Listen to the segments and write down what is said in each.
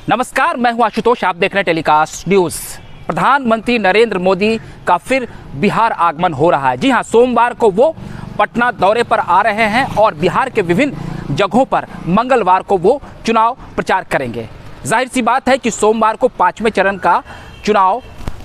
नमस्कार, मैं हूं आशुतोष। आप देख रहे हैं टेलीकास्ट न्यूज़। प्रधानमंत्री नरेंद्र मोदी का फिर बिहार आगमन हो रहा है। जी हां, सोमवार को वो पटना दौरे पर आ रहे हैं और बिहार के विभिन्न जगहों पर मंगलवार को वो चुनाव प्रचार करेंगे। जाहिर सी बात है कि सोमवार को 5वें चरण का चुनाव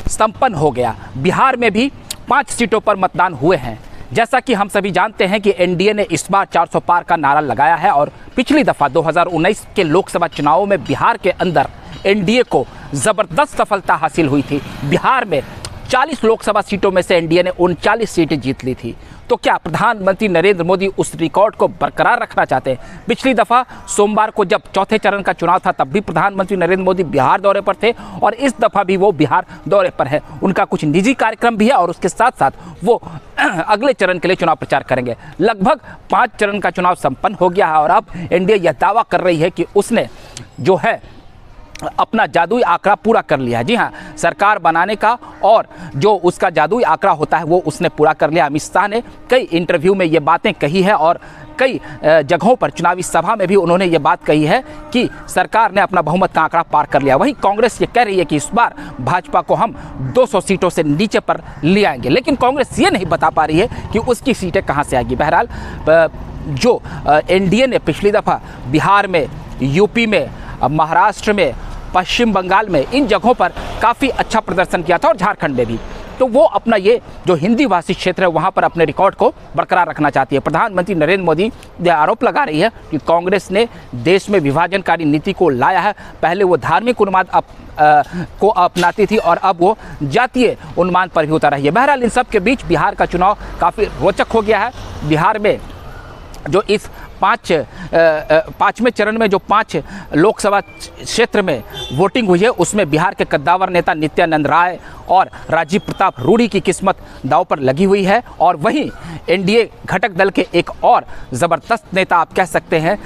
संपन्न हो गया। बिहार में भी 5 सीटों पर मतदान हुए हैं। जैसा कि हम सभी जानते हैं कि एनडीए ने इस बार 400 पार का नारा लगाया है और पिछली दफ़ा 2019 के लोकसभा चुनावों में बिहार के अंदर एनडीए को ज़बरदस्त सफलता हासिल हुई थी। बिहार में 40 लोकसभा सीटों में से एनडीए ने 39 सीटें जीत ली थी। तो क्या प्रधानमंत्री नरेंद्र मोदी उस रिकॉर्ड को बरकरार रखना चाहते हैं? पिछली दफ़ा सोमवार को जब चौथे चरण का चुनाव था तब भी प्रधानमंत्री नरेंद्र मोदी बिहार दौरे पर थे और इस दफ़ा भी वो बिहार दौरे पर है। उनका कुछ निजी कार्यक्रम भी है और उसके साथ साथ वो अगले चरण के लिए चुनाव प्रचार करेंगे। लगभग 5 चरण का चुनाव संपन्न हो गया है और अब एनडीए यह दावा कर रही है कि उसने जो है अपना जादुई आंकड़ा पूरा कर लिया है। जी हाँ, सरकार बनाने का और जो उसका जादुई आंकड़ा होता है वो उसने पूरा कर लिया। अमित शाह ने कई इंटरव्यू में ये बातें कही है और कई जगहों पर चुनावी सभा में भी उन्होंने ये बात कही है कि सरकार ने अपना बहुमत का आंकड़ा पार कर लिया। वहीं कांग्रेस ये कह रही है कि इस बार भाजपा को हम 200 सीटों से नीचे पर ले आएंगे, लेकिन कांग्रेस ये नहीं बता पा रही है कि उसकी सीटें कहाँ से आएगी। बहरहाल जो एनडीए ने पिछली दफ़ा बिहार में, यूपी में, महाराष्ट्र में, पश्चिम बंगाल में, इन जगहों पर काफ़ी अच्छा प्रदर्शन किया था और झारखंड में भी, तो वो अपना ये जो हिंदी भाषी क्षेत्र है वहाँ पर अपने रिकॉर्ड को बरकरार रखना चाहती है। प्रधानमंत्री नरेंद्र मोदी यह आरोप लगा रही है कि कांग्रेस ने देश में विभाजनकारी नीति को लाया है। पहले वो धार्मिक उन्माद को अपनाती थी और अब वो जातीय उन्माद पर भी उतर रही है। बहरहाल इन सब के बीच बिहार का चुनाव काफ़ी रोचक हो गया है। बिहार में जो इस 5वें चरण में जो 5 लोकसभा क्षेत्र में वोटिंग हुई है उसमें बिहार के कद्दावर नेता नित्यानंद राय और राजीव प्रताप रूडी की किस्मत दांव पर लगी हुई है। और वहीं एनडीए घटक दल के एक और ज़बरदस्त नेता आप कह सकते हैं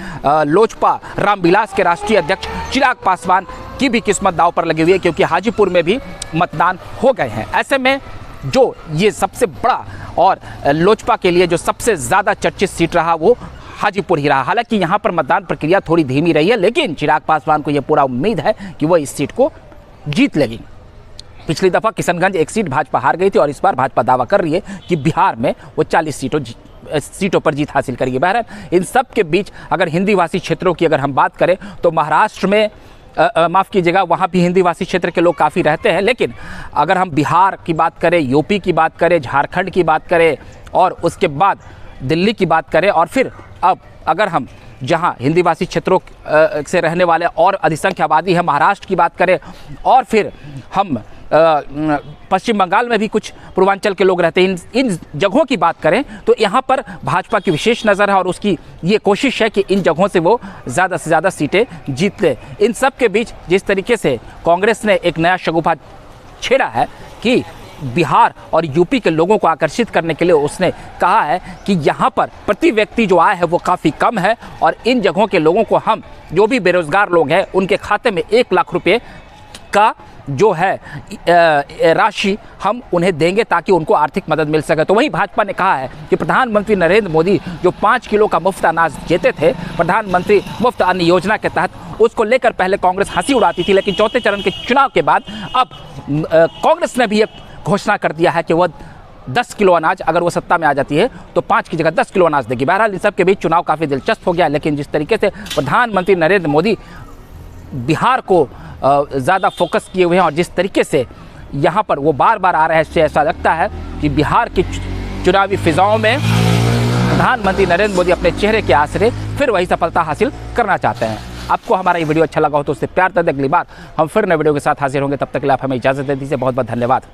लोजपा रामविलास के राष्ट्रीय अध्यक्ष चिराग पासवान की भी किस्मत दांव पर लगी हुई है, क्योंकि हाजीपुर में भी मतदान हो गए हैं। ऐसे में जो ये सबसे बड़ा और लोजपा के लिए जो सबसे ज़्यादा चर्चित सीट रहा वो हाजीपुर ही रहा। हालांकि यहाँ पर मतदान प्रक्रिया थोड़ी धीमी रही है, लेकिन चिराग पासवान को यह पूरा उम्मीद है कि वह इस सीट को जीत लेगी। पिछली दफ़ा किशनगंज एक सीट भाजपा हार गई थी और इस बार भाजपा दावा कर रही है कि बिहार में वो 40 सीटों पर जीत हासिल करेगी। बहरहाल इन सब के बीच अगर हिंदी भाषी क्षेत्रों की अगर हम बात करें तो महाराष्ट्र में माफ़ कीजिएगा, वहाँ भी हिंदी भाषी क्षेत्र के लोग काफ़ी रहते हैं, लेकिन अगर हम बिहार की बात करें, यूपी की बात करें, झारखंड की बात करें और उसके बाद दिल्ली की बात करें और फिर अब अगर हम जहाँ हिंदी भाषी क्षेत्रों से रहने वाले और अधिसंख्य आबादी है महाराष्ट्र की बात करें और फिर हम पश्चिम बंगाल में भी कुछ पूर्वांचल के लोग रहते हैं, इन जगहों की बात करें तो यहाँ पर भाजपा की विशेष नज़र है और उसकी ये कोशिश है कि इन जगहों से वो ज़्यादा से ज़्यादा सीटें जीत ले। इन सब के बीच जिस तरीके से कांग्रेस ने एक नया शगुफा छेड़ा है कि बिहार और यूपी के लोगों को आकर्षित करने के लिए उसने कहा है कि यहाँ पर प्रति व्यक्ति जो आय है वो काफ़ी कम है और इन जगहों के लोगों को हम जो भी बेरोज़गार लोग हैं उनके खाते में 1 लाख रुपये का जो है राशि हम उन्हें देंगे ताकि उनको आर्थिक मदद मिल सके। तो वहीं भाजपा ने कहा है कि प्रधानमंत्री नरेंद्र मोदी जो 5 किलो का मुफ्त अनाज देते थे प्रधानमंत्री मुफ्त अन्न योजना के तहत, उसको लेकर पहले कांग्रेस हंसी उड़ाती थी, लेकिन चौथे चरण के चुनाव के बाद अब कांग्रेस ने भी एक घोषणा कर दिया है कि वह 10 किलो अनाज, अगर वो सत्ता में आ जाती है तो 5 की जगह 10 किलो अनाज देगी। बहरहाल इन सब के बीच चुनाव काफ़ी दिलचस्प हो गया, लेकिन जिस तरीके से प्रधानमंत्री नरेंद्र मोदी बिहार को ज़्यादा फोकस किए हुए हैं और जिस तरीके से यहाँ पर वो बार बार आ रहे हैं, इससे ऐसा लगता है कि बिहार की चुनावी फिजाओं में प्रधानमंत्री नरेंद्र मोदी अपने चेहरे के आसरे फिर वही सफलता हासिल करना चाहते हैं। आपको हमारा ये वीडियो अच्छा लगा हो तो उससे प्यार दे। अगली बार हम फिर नए वीडियो के साथ हाजिर होंगे, तब तक के लिए आप हमें इजाज़त दे दीजिए। बहुत बहुत धन्यवाद।